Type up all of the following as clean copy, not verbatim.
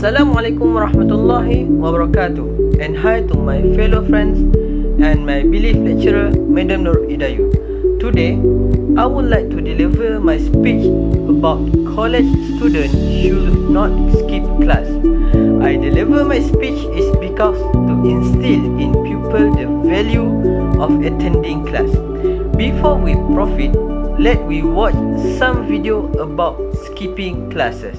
Assalamualaikum warahmatullahi wabarakatuh, and hi to my fellow friends and my belief lecturer, Madam Nur Idayu. Today, I would like to deliver my speech about college students should not skip class. I deliver my speech is because to instill in people the value of attending class. Before we profit, let we watch some video about skipping classes.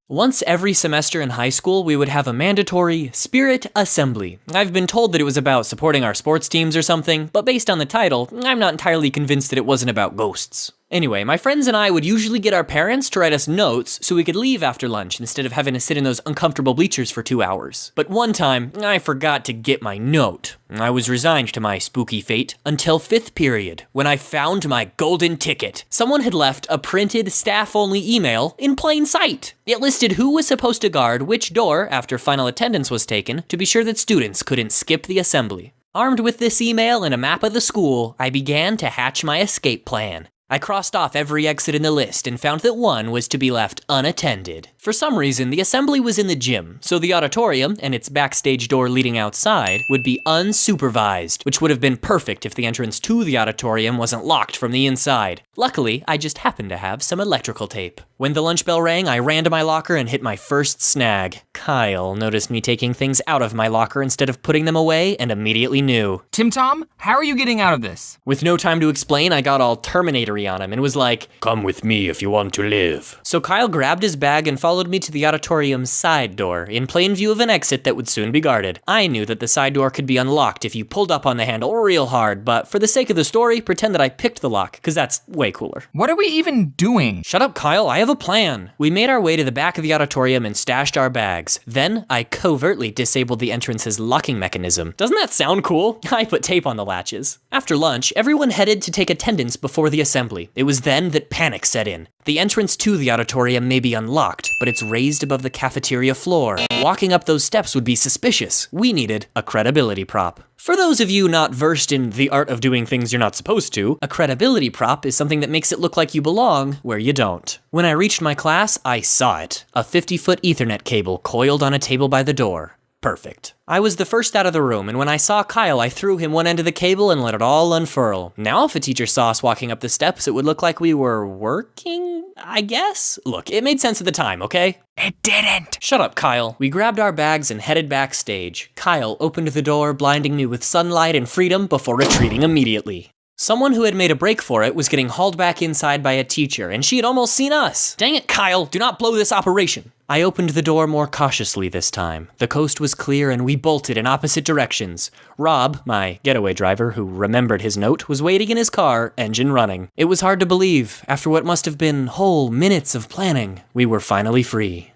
Once every semester in high school, we would have a mandatory spirit assembly. I've been told that it was about supporting our sports teams or something, but based on the title, I'm not entirely convinced that it wasn't about ghosts. Anyway, my friends and I would usually get our parents to write us notes so we could leave after lunch instead of having to sit in those uncomfortable bleachers for 2 hours. But one time, I forgot to get my note. I was resigned to my spooky fate until 5th period, when I found my golden ticket. Someone had left a printed staff-only email in plain sight. It listed who was supposed to guard which door after final attendance was taken to be sure that students couldn't skip the assembly. Armed with this email and a map of the school, I began to hatch my escape plan. I crossed off every exit in the list and found that one was to be left unattended. For some reason, the assembly was in the gym, so the auditorium and its backstage door leading outside would be unsupervised, which would have been perfect if the entrance to the auditorium wasn't locked from the inside. Luckily, I just happened to have some electrical tape. When the lunch bell rang, I ran to my locker and hit my first snag. Kyle noticed me taking things out of my locker instead of putting them away and immediately knew. Tim Tom, how are you getting out of this? With no time to explain, I got all Terminator-y on him and was like, "Come with me if you want to live." So Kyle grabbed his bag and followed me to the auditorium's side door, in plain view of an exit that would soon be guarded. I knew that the side door could be unlocked if you pulled up on the handle real hard, but for the sake of the story, pretend that I picked the lock, because that's way cooler. What are we even doing? Shut up, Kyle, I have a plan. We made our way to the back of the auditorium and stashed our bags. Then, I covertly disabled the entrance's locking mechanism. Doesn't that sound cool? I put tape on the latches. After lunch, everyone headed to take attendance before the assembly. It was then that panic set in. The entrance to the auditorium may be unlocked, but it's raised above the cafeteria floor. Walking up those steps would be suspicious. We needed a credibility prop. For those of you not versed in the art of doing things you're not supposed to, a credibility prop is something that makes it look like you belong where you don't. When I reached my class, I saw it. A 50-foot Ethernet cable coiled on a table by the door. Perfect. I was the first out of the room, and when I saw Kyle, I threw him one end of the cable and let it all unfurl. Now if a teacher saw us walking up the steps, it would look like we were working, I guess? Look, it made sense at the time, okay? It didn't. Shut up, Kyle. We grabbed our bags and headed backstage. Kyle opened the door, blinding me with sunlight and freedom before retreating immediately. Someone who had made a break for it was getting hauled back inside by a teacher, and she had almost seen us. Dang it, Kyle, do not blow this operation. I opened the door more cautiously this time. The coast was clear and we bolted in opposite directions. Rob, my getaway driver who remembered his note, was waiting in his car, engine running. It was hard to believe. After what must have been whole minutes of planning, we were finally free.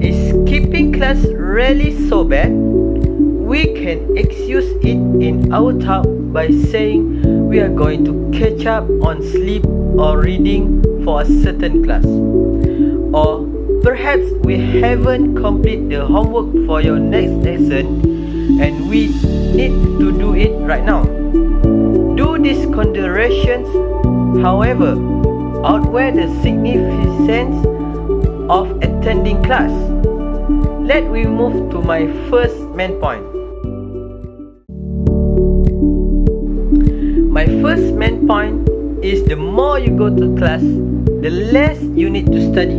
Is skipping class really so bad? We can excuse it in our talk by saying we are going to catch up on sleep or reading for a certain class. Or perhaps we haven't completed the homework for your next lesson and we need to do it right now. Do these considerations, however, outweigh the significance of attending class? Let me move to my first main point. My first main point is the more you go to class, the less you need to study.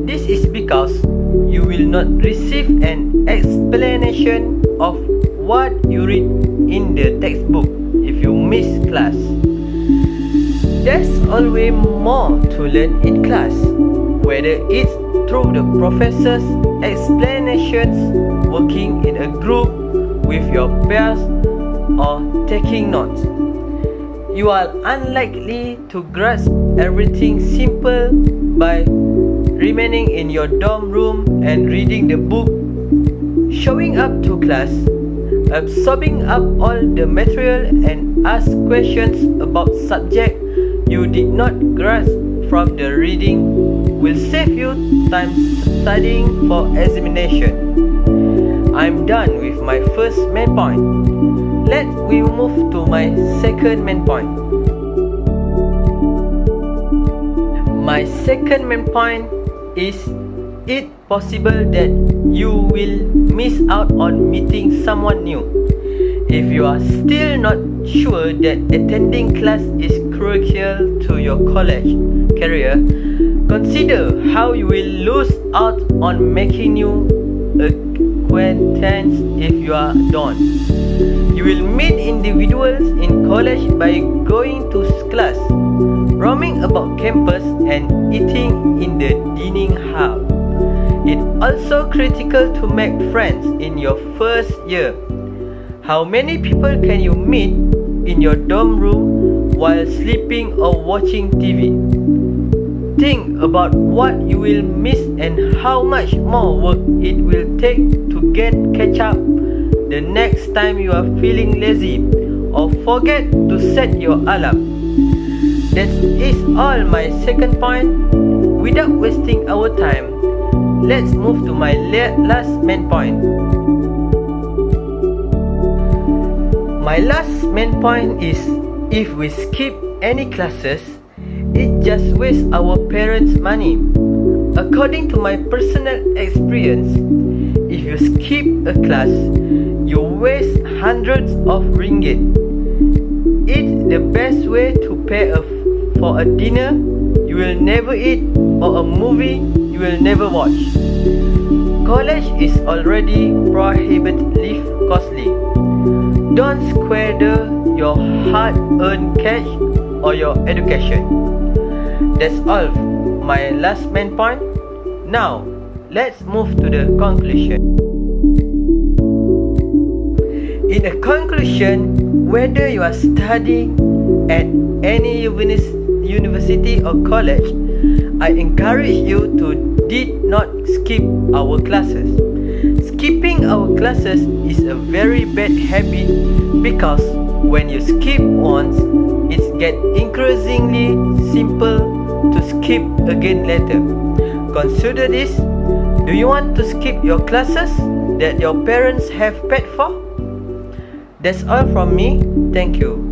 This is because you will not receive an explanation of what you read in the textbook if you miss class. There's always more to learn in class, whether it's through the professor's explanations, working in a group with your peers, or taking notes. You are unlikely to grasp everything simple by remaining in your dorm room and reading the book, showing up to class, absorbing up all the material and ask questions about subject you did not grasp from the reading will save you time studying for examination. I'm done with my first main point. Let me move to my second main point. My second main point is it possible that you will miss out on meeting someone new. If you are still not sure that attending class is crucial to your college career, consider how you will lose out on making new acquaintances if you are don't. You will meet individuals in college by going to class, roaming about campus, and eating in the dining hall. It's also critical to make friends in your first year. How many people can you meet in your dorm room while sleeping or watching TV? Think about what you will miss and how much more work it will take to catch up the next time you are feeling lazy or forget to set your alarm. That is all my second point. Without wasting our time, let's move to my last main point. My last main point is, if we skip any classes, it just wastes our parents' money. According to my personal experience, if you skip a class, you waste hundreds of ringgit. It's the best way to pay for a dinner you will never eat or a movie you will never watch. College is already prohibitively costly. Don't squander your hard-earned cash or your education. That's all my last main point. Now, let's move to the conclusion. In a conclusion, whether you are studying at any university or college, I encourage you to did not skip our classes. Skipping our classes is a very bad habit because when you skip once, it gets increasingly simple to skip again later. Consider this. Do you want to skip your classes that your parents have paid for? That's all from me. Thank you.